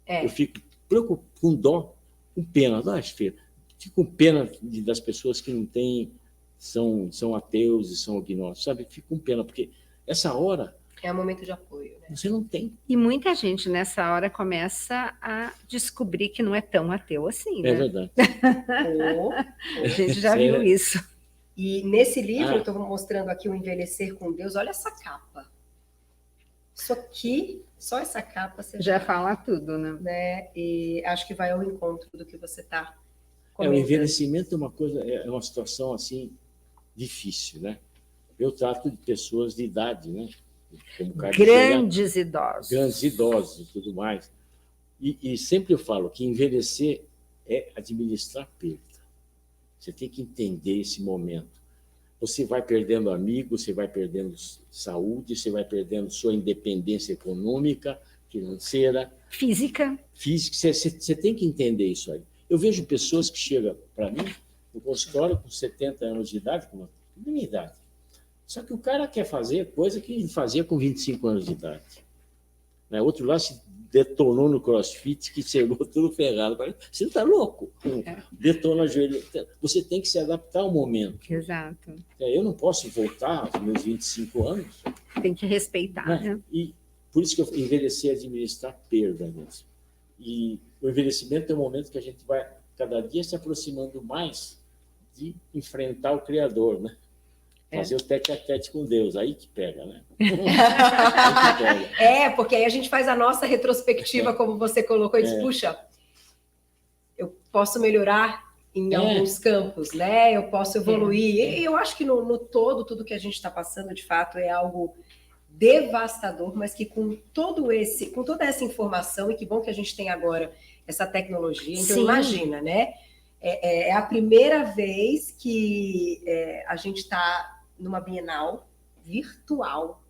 Eu fico preocupado, com dó, com pena, fico com pena das pessoas que não têm, são ateus e são agnósticos, sabe? Fico com pena, porque essa hora... É um momento de apoio, né? Você não tem. E muita gente nessa hora começa a descobrir que não é tão ateu assim, né? É verdade. A gente já viu isso. E nesse livro, eu estou mostrando aqui o Envelhecer com Deus, olha essa capa. Isso aqui, só essa capa... Você já fala tudo, né? E acho que vai ao encontro do que você está comentando. O envelhecimento é uma situação assim, difícil, né? Eu trato de pessoas de idade, né? Como grandes idosos. Grandes idosos e tudo mais. E sempre eu falo que envelhecer é administrar perda. Você tem que entender esse momento. Você vai perdendo amigos, você vai perdendo saúde, você vai perdendo sua independência econômica, financeira. Física. Você tem que entender isso aí. Eu vejo pessoas que chegam para mim no consultório com 70 anos de idade, com a minha idade. Só que o cara quer fazer coisa que ele fazia com 25 anos de idade. Né? Outro lá se detonou no crossfit, que chegou tudo ferrado. Você está louco? Detona o joelho. Você tem que se adaptar ao momento. Exato. Eu não posso voltar aos meus 25 anos. Tem que respeitar. Né? E por isso que eu envelhecer é administrar perda mesmo. E o envelhecimento é um momento que a gente vai, cada dia, se aproximando mais de enfrentar o Criador, né? Fazer o tete-a-tete com Deus, aí que pega, né? Porque aí a gente faz a nossa retrospectiva, como você colocou, e diz, puxa, eu posso melhorar em alguns campos, né? Eu posso evoluir. E eu acho que no todo, tudo que a gente está passando, de fato, é algo devastador, mas que com toda essa informação, e que bom que a gente tem agora essa tecnologia, então imagina, né? É a primeira vez que a gente está numa Bienal virtual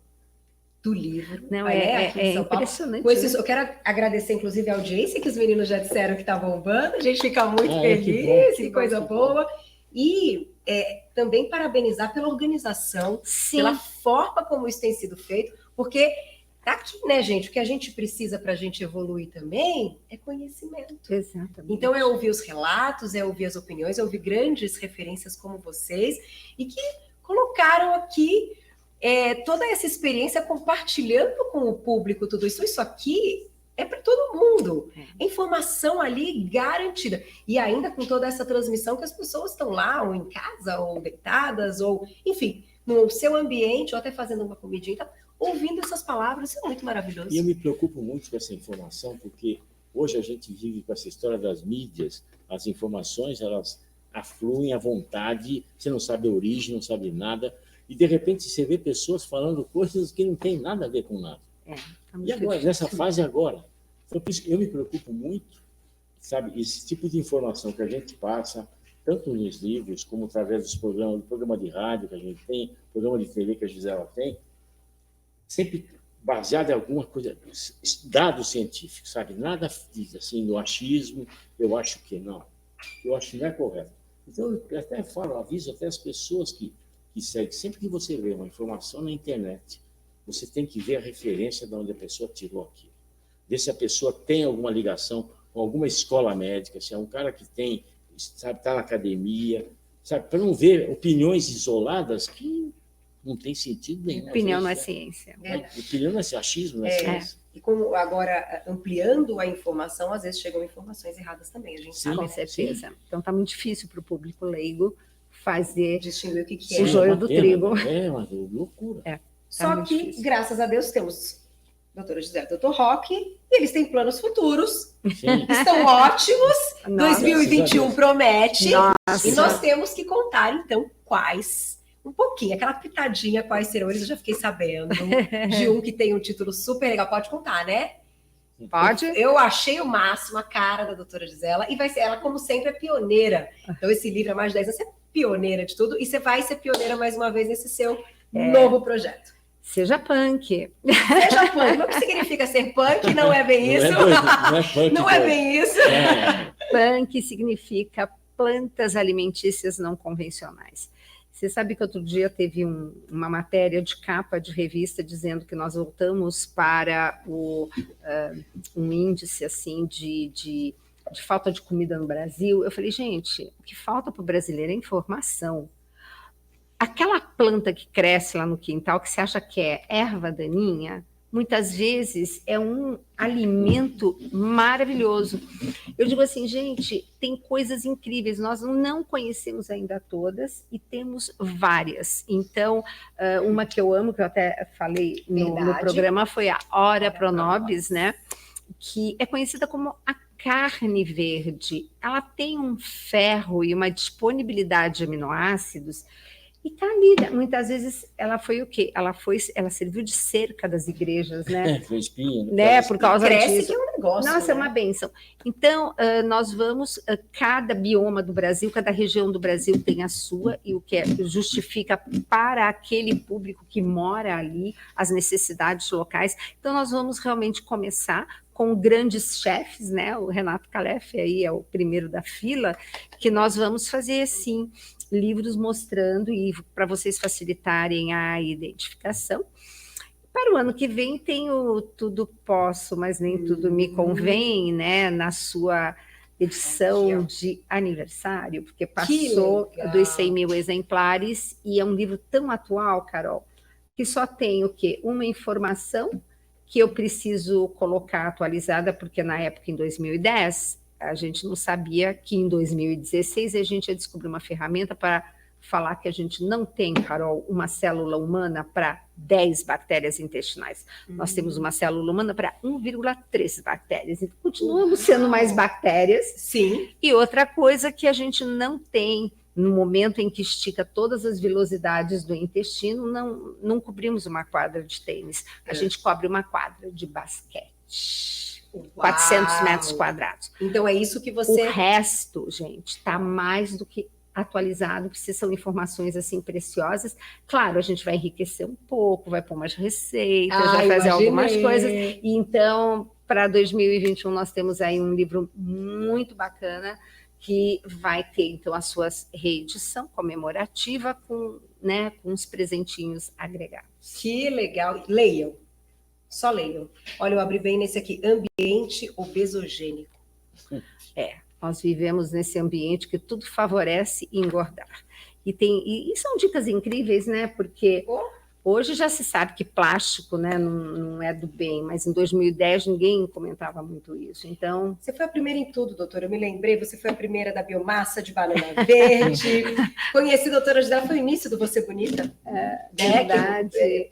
do livro. Não, é impressionante. Eu quero agradecer, inclusive, a audiência, que os meninos já disseram que está bombando. A gente fica muito feliz, que coisa boa. E também parabenizar pela organização, pela forma como isso tem sido feito, porque tá aqui, né, gente? O que a gente precisa para a gente evoluir também é conhecimento. Exatamente. Então, é ouvir os relatos, é ouvir as opiniões, é ouvir grandes referências como vocês, e que colocaram aqui toda essa experiência, compartilhando com o público tudo isso. Isso aqui é para todo mundo. Informação ali garantida. E ainda com toda essa transmissão que as pessoas estão lá, ou em casa, ou deitadas, ou, enfim, no seu ambiente, ou até fazendo uma comidinha, tá, ouvindo essas palavras. Isso é muito maravilhoso. E eu me preocupo muito com essa informação, porque hoje a gente vive com essa história das mídias, as informações, elas afluem à vontade, você não sabe a origem, não sabe nada, e de repente você vê pessoas falando coisas que não tem nada a ver com nada. E agora, nessa fase agora? Então, por isso que eu me preocupo muito, sabe, esse tipo de informação que a gente passa, tanto nos livros, como através dos programas, do programa de rádio que a gente tem, programa de TV que a Gisela tem, sempre baseado em alguma coisa, dados científicos, sabe? Nada assim, no achismo, eu acho que não. Eu acho que não é correto. Então, eu até falo, aviso até as pessoas que seguem. Sempre que você vê uma informação na internet, você tem que ver a referência de onde a pessoa tirou aquilo. Ver se a pessoa tem alguma ligação com alguma escola médica, se é um cara que tem, sabe, está na academia, sabe, para não ver opiniões isoladas que não tem sentido nenhum. Opinião não é ciência. Opinião não é ciência, achismo não é ciência. E como agora, ampliando a informação, às vezes chegam informações erradas também, a gente sabe. Com certeza. Então está muito difícil para o público leigo fazer distinguir o que o joio do trigo. É uma loucura. Só que, difícil. Graças a Deus, temos doutora Gisela e doutor Roque, e eles têm planos futuros. Sim. Estão ótimos. Nossa, 2021 promete. Nossa. E nós temos que contar, então, um pouquinho, aquela pitadinha, quais serão eles. Eu já fiquei sabendo de um que tem um título super legal. Pode contar, né? Pode. Eu achei o máximo a cara da doutora Gisela, e vai ser, ela, como sempre, é pioneira. Então, esse livro é mais de 10 anos, você é pioneira de tudo, e você vai ser pioneira mais uma vez nesse seu Novo projeto. Seja punk. Seja punk. O que significa ser punk? Não é bem isso. Não é punk. Não é bem isso. Punk significa plantas alimentícias não convencionais. Você sabe que outro dia teve uma matéria de capa de revista dizendo que nós voltamos para um índice assim de falta de comida no Brasil. Eu falei, gente, o que falta para o brasileiro é informação. Aquela planta que cresce lá no quintal, que você acha que é erva daninha, muitas vezes é um alimento maravilhoso. Eu digo assim, gente, tem coisas incríveis, nós não conhecemos ainda todas e temos várias. Então, uma que eu amo, que eu até falei no programa, foi a Ora Pro Nobis, né? Que é conhecida como a carne verde. Ela tem um ferro e uma disponibilidade de aminoácidos. E tá ali, muitas vezes ela foi o quê? Ela serviu de cerca das igrejas, né? Foi espinha, né? Por causa disso. Que é um negócio. Nossa, né? É uma bênção. Então, nós vamos, cada bioma do Brasil, cada região do Brasil tem a sua, e o que justifica para aquele público que mora ali as necessidades locais. Então, nós vamos realmente começar com grandes chefes, né? O Renato Calef aí é o primeiro da fila, que nós vamos fazer, sim, livros mostrando, e para vocês facilitarem a identificação. Para o ano que vem tem o Tudo Posso, mas nem tudo me convém, né? Na sua edição de aniversário, porque passou dos 100 mil exemplares, e é um livro tão atual, Carol, que só tem o quê? Uma informação que eu preciso colocar atualizada, porque na época, em 2010, a gente não sabia que em 2016 a gente ia descobrir uma ferramenta para falar que a gente não tem, Carol, uma célula humana para 10 bactérias intestinais. Nós temos uma célula humana para 1,3 bactérias. Então, continuamos sendo mais bactérias. Sim. E outra coisa que a gente não tem, no momento em que estica todas as velocidades do intestino, não cobrimos uma quadra de tênis. A gente cobre uma quadra de basquete. 400 metros quadrados. Então é isso que você... O resto, gente, está mais do que atualizado, porque são informações assim preciosas. Claro, a gente vai enriquecer um pouco, vai pôr umas receitas, vai fazer algumas coisas. E então, para 2021, nós temos aí um livro muito bacana, que vai ter, então, a sua reedição comemorativa com uns presentinhos agregados. Que legal. Leiam. Só leiam. Olha, eu abri bem nesse aqui, ambiente obesogênico. Nós vivemos nesse ambiente que tudo favorece engordar. E são dicas incríveis, né? Porque hoje já se sabe que plástico, né, não é do bem, mas em 2010 ninguém comentava muito isso. Então, você foi a primeira em tudo, doutora. Eu me lembrei, você foi a primeira da biomassa de banana verde. Conheci a doutora Gisela, foi o início do Você Bonita. Verdade.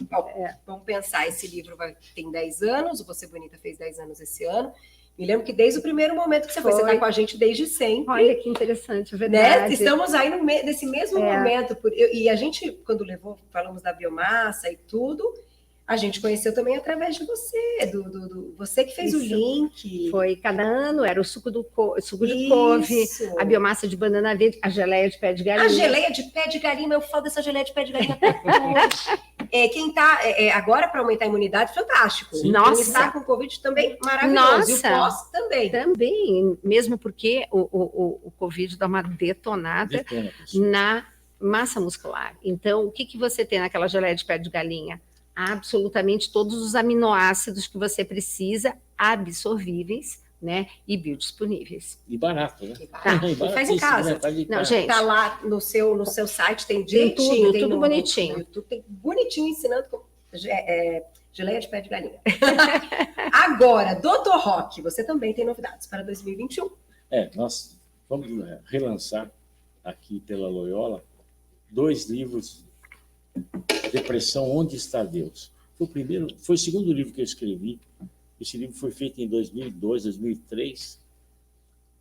Vamos pensar, esse livro tem 10 anos, o Você Bonita fez 10 anos esse ano. Me lembro que desde o primeiro momento que você está com a gente desde sempre. Olha que interessante, verdade. Né? Estamos aí nesse mesmo momento. E a gente, quando falamos da biomassa e tudo, a gente conheceu também através de você, você que fez o link. Foi, cada ano era o suco de couve, a biomassa de banana verde, a geleia de pé de galinha. A geleia de pé de galinha, eu falo dessa geleia de pé de galinha até hoje. Quem está agora para aumentar a imunidade, fantástico. Sim. Nossa. Quem está com Covid também, maravilhoso. Nossa. E o pós também. Também, mesmo porque o Covid dá uma detonada na massa muscular. Então, o que você tem naquela geleia de pé de galinha? Absolutamente todos os aminoácidos que você precisa, absorvíveis, né, e biodisponíveis. E barato, né? E faz em casa. Né? Não, gente, tá lá no seu site, tem direitinho. Tem tudo bonitinho. No YouTube, tem bonitinho ensinando como geleia de pé de galinha. Agora, Dr. Roque, você também tem novidades para 2021. Nós vamos relançar aqui pela Loyola 2 livros. Depressão, Onde Está Deus? Foi o segundo livro que eu escrevi. Esse livro foi feito em 2002, 2003,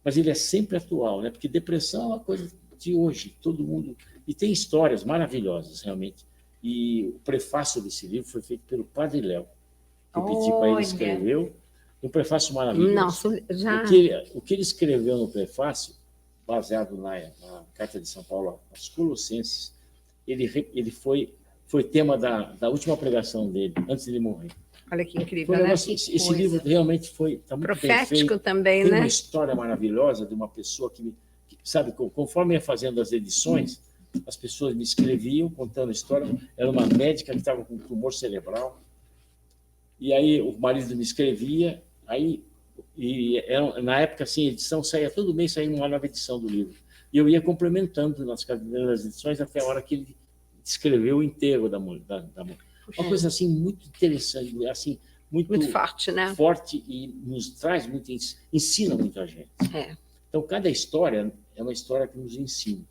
mas ele é sempre atual, né? Porque depressão é uma coisa de hoje, todo mundo... E tem histórias maravilhosas, realmente. E o prefácio desse livro foi feito pelo Padre Léo, que eu pedi para ele escrever. Um prefácio maravilhoso. Nossa, já... O que ele escreveu no prefácio, baseado na Carta de São Paulo aos Colossenses, ele foi foi tema da última pregação dele, antes de ele morrer. Olha que incrível, Foi um né? negócio, esse livro realmente está muito bem Profético feito. também, Tem né? uma história maravilhosa de uma pessoa que sabe, conforme ia fazendo as edições, as pessoas me escreviam contando a história. Era uma médica que estava com tumor cerebral, e aí o marido me escrevia, na época, assim, a edição saía, todo mês saía uma nova edição do livro. E eu ia complementando nas edições até a hora que ele escreveu o enterro da mulher. Uma coisa assim muito interessante, assim, muito forte, né? Forte, e nos traz muito, ensina muita gente. Então, cada história é uma história que nos ensina.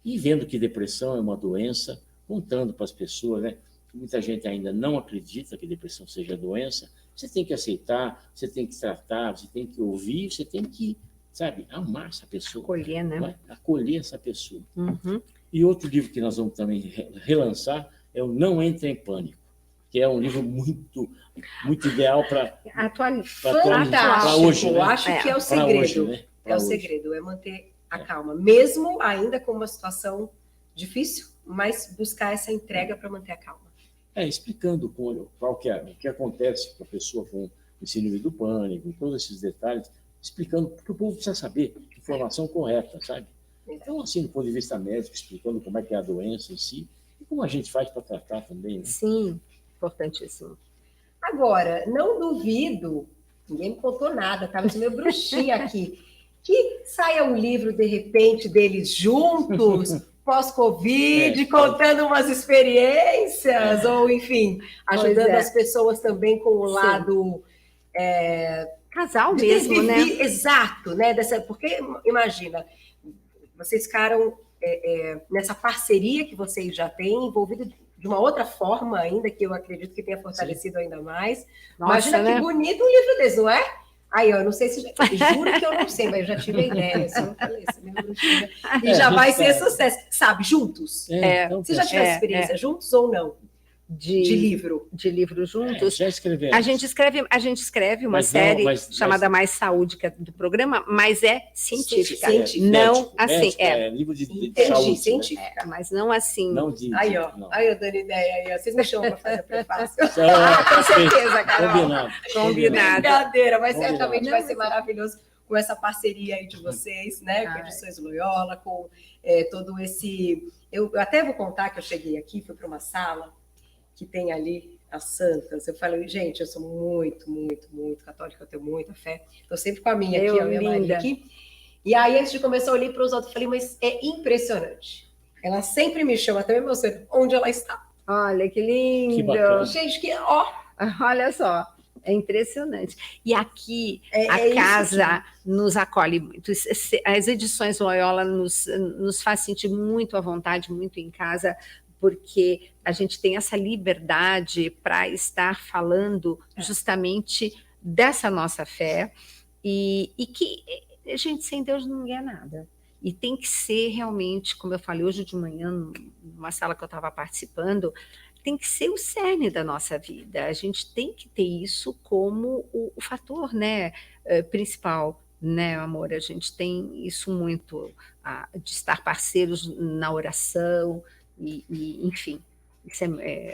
E vendo que depressão é uma doença, contando para as pessoas, né? Muita gente ainda não acredita que depressão seja doença. Você tem que aceitar, você tem que tratar, você tem que ouvir, você tem que, sabe, amar essa pessoa. Acolher, né? Né? Acolher essa pessoa. Uhum. E outro livro que nós vamos também relançar é o Não Entre em Pânico, que é um livro muito ideal para hoje. Né? Eu acho que é o segredo. Hoje, né? É o segredo, é manter a calma, mesmo ainda com uma situação difícil, mas buscar essa entrega para manter a calma. Explicando o que acontece com a pessoa com esse nível do pânico, todos esses detalhes, explicando, porque o povo precisa saber informação correta, sabe? Então, assim, do ponto de vista médico, explicando como é que é a doença em si, e como a gente faz para tratar também. Né? Sim, importantíssimo. Agora, não duvido, ninguém me contou nada, estava meio bruxinha aqui, que saia um livro, de repente, deles juntos, pós-Covid, contando umas experiências, ou, enfim, ajudando as pessoas também com o lado... casal mesmo, né? Exato, né? Porque, imagina, vocês ficaram nessa parceria que vocês já têm, envolvido de uma outra forma ainda, que eu acredito que tenha fortalecido ainda mais. Nossa, imagina, né? Que bonito um livro desse, não é? Aí, eu não sei se... Juro que eu não sei, mas eu já tive a ideia. Assim, eu falei, e já vai ser sucesso. Sabe, juntos? Vocês já tiveram experiência juntos ou não? De livro. De livro juntos. Já escrevemos. A gente escreve uma série chamada Mais Saúde, que é do programa, mas é científica. Não assim. Livro de saúde. Científica, mas não assim. Não de, aí, ó. Não. Aí, eu dando ideia aí. Vocês me chamam para fazer prefácio. Com certeza, Carol. Combinado. Brincadeira, mas certamente vai ser maravilhoso com essa parceria aí de vocês, né? Com Edições Loyola, com todo esse... Eu até vou contar que eu cheguei aqui, fui para uma sala que tem ali as santas. Eu falei, gente, eu sou muito, muito, muito católica, eu tenho muita fé. Estou sempre com a minha aqui, a minha Maria aqui. E aí, antes de começar, eu olhei para os outros e falei, mas é impressionante. Ela sempre me chama, até me emociona, onde ela está. Olha, que lindo. Que gente, olha só. É impressionante. E aqui a casa nos acolhe muito. As Edições Loyola nos faz sentir muito à vontade, muito em casa, porque a gente tem essa liberdade para estar falando justamente dessa nossa fé e que, gente, sem Deus ninguém é nada. E tem que ser realmente, como eu falei hoje de manhã, numa sala que eu estava participando, tem que ser o cerne da nossa vida. A gente tem que ter isso como o fator, né, principal, né, amor? A gente tem isso muito, de estar parceiros na oração, e enfim, isso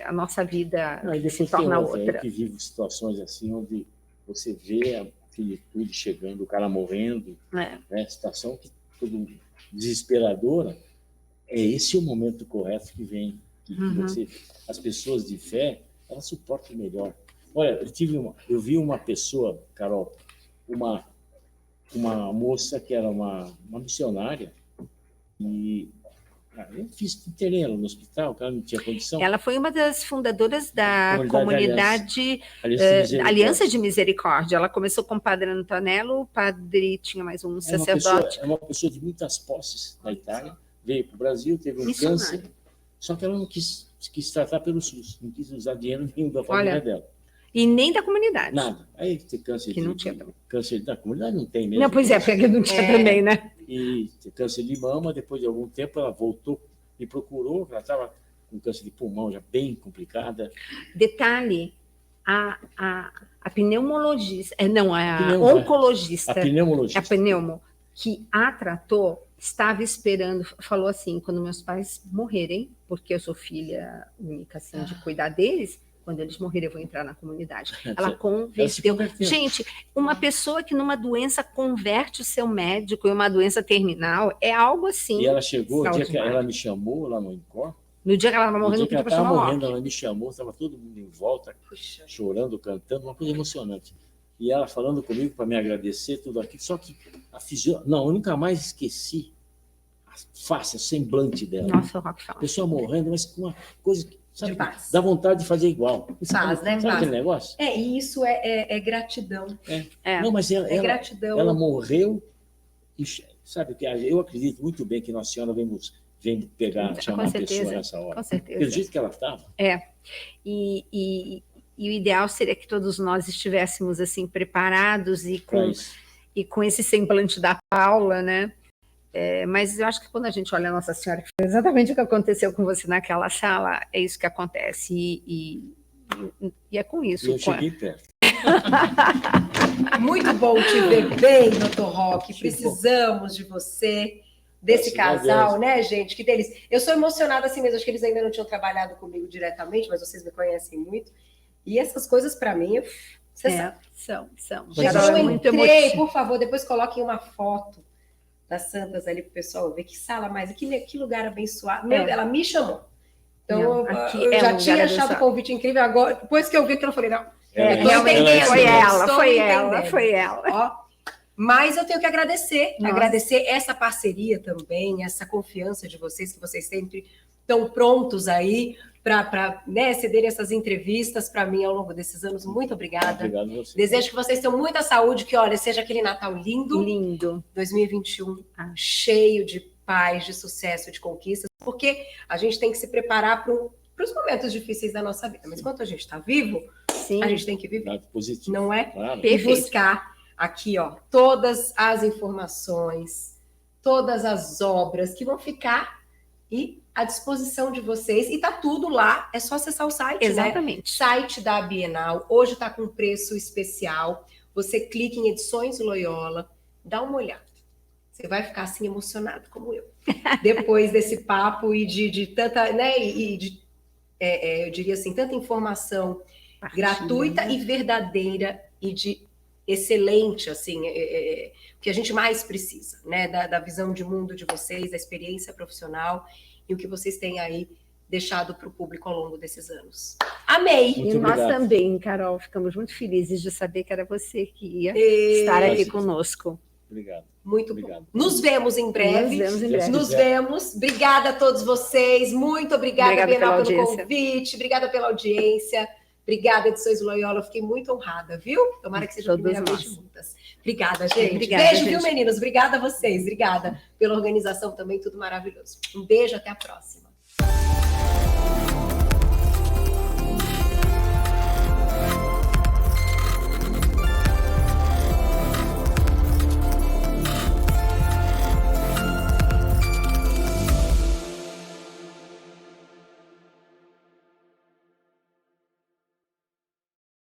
a nossa vida se torna outra. Eu que vivo situações assim, onde você vê a finitude chegando, o cara morrendo, né, situação que tudo desesperadora, esse o momento correto que vem. Que as pessoas de fé, elas suportam melhor. Olha, eu vi uma pessoa, Carol, uma moça que era uma missionária, e eu internei ela no hospital, porque ela não tinha condição. Ela foi uma das fundadoras da comunidade Aliança de Misericórdia. Ela começou com o padre Antonello, o padre tinha mais um sacerdote. É uma pessoa de muitas posses na Itália, veio para o Brasil, teve um câncer, só que ela não quis tratar pelo SUS, não quis usar dinheiro nenhum da família dela. E nem da comunidade. Nada. Aí tem câncer que não tinha também. Câncer da comunidade não tem mesmo. Não, pois porque não tinha também, né? E tem câncer de mama, depois de algum tempo ela voltou e procurou, ela estava com câncer de pulmão já bem complicada. Detalhe, a pneumologista, oncologista, a pneumologista, que a tratou, estava esperando, falou assim, quando meus pais morrerem, porque eu sou filha única, assim, de cuidar deles, quando eles morrerem eu vou entrar na comunidade. Ela converteu. Gente, uma pessoa que numa doença converte o seu médico em uma doença terminal, é algo assim. E ela chegou, o dia que ela me chamou lá no Incor, no dia que ela estava morrendo, no dia que ela estava morrendo, ela me chamou, estava todo mundo em volta, chorando, cantando, uma coisa emocionante. E ela falando comigo para me agradecer, tudo aquilo, só que não, eu nunca mais esqueci a face, o semblante dela. Nossa, o Rock fala. A pessoa morrendo, mas com uma coisa que, sabe, dá vontade de fazer igual. Faz, né? Sabe aquele negócio? E isso é gratidão. Não, mas gratidão. Ela morreu, e, sabe, que eu acredito muito bem que Nossa Senhora vem chamar a pessoa nessa hora. Com certeza. Pelo jeito que ela estava. E o ideal seria que todos nós estivéssemos assim preparados e com esse semblante da Paula, né? Mas eu acho que quando a gente olha a Nossa Senhora, que foi exatamente o que aconteceu com você naquela sala, é isso que acontece. E é com isso. Eu cheguei perto. Muito bom te ver bem, Dr. Roque. Precisamos de você, desse casal, né, gente? Que delícia. Eu sou emocionada assim mesmo, acho que eles ainda não tinham trabalhado comigo diretamente, mas vocês me conhecem muito. E essas coisas, para mim, você sabe. São. Gente, eu entrei, por favor, depois coloquem uma foto das santas ali para o pessoal ver que sala mais, que lugar abençoado. Ela me chamou. Então, eu já tinha achado o convite incrível. Agora, depois que eu vi aquilo, eu falei, não. Foi ela. Ó, mas eu tenho que agradecer essa parceria também, essa confiança de vocês, que vocês sempre estão prontos aí para cederem essas entrevistas para mim ao longo desses anos. Muito obrigada. Obrigado a você. Desejo que vocês tenham muita saúde, que, olha, seja aquele Natal lindo. Lindo. 2021, cheio de paz, de sucesso, de conquistas, porque a gente tem que se preparar para os momentos difíceis da nossa vida. Mas enquanto a gente está vivo, a gente tem que viver. Positivo. Não é? Claro. E buscar aqui, ó, todas as informações, todas as obras que vão ficar à disposição de vocês. E tá tudo lá, é só acessar o site, exatamente, né? Site da Bienal. Hoje está com preço especial. Você clica em Edições Loyola, dá uma olhada. Você vai ficar assim emocionado como eu. Depois desse papo e de tanta, né? Eu diria assim, tanta informação gratuita e verdadeira e de excelente, assim, que a gente mais precisa, né? Da visão de mundo de vocês, da experiência profissional e o que vocês têm aí deixado para o público ao longo desses anos. Amei! E nós também, Carol, ficamos muito felizes de saber que era você que ia estar aqui conosco. Obrigado. Muito obrigado. Bom. Nos vemos em breve. Nos vemos. Obrigada a todos vocês. Muito obrigada, Bienal, pelo convite. Obrigada pela audiência. Obrigada, Edições Loyola. Fiquei muito honrada, viu? Tomara que seja a primeira vez juntas. Obrigada, gente. Obrigada, beijo, gente. Viu, meninos? Obrigada a vocês. Obrigada pela organização também. Tudo maravilhoso. Um beijo, até a próxima.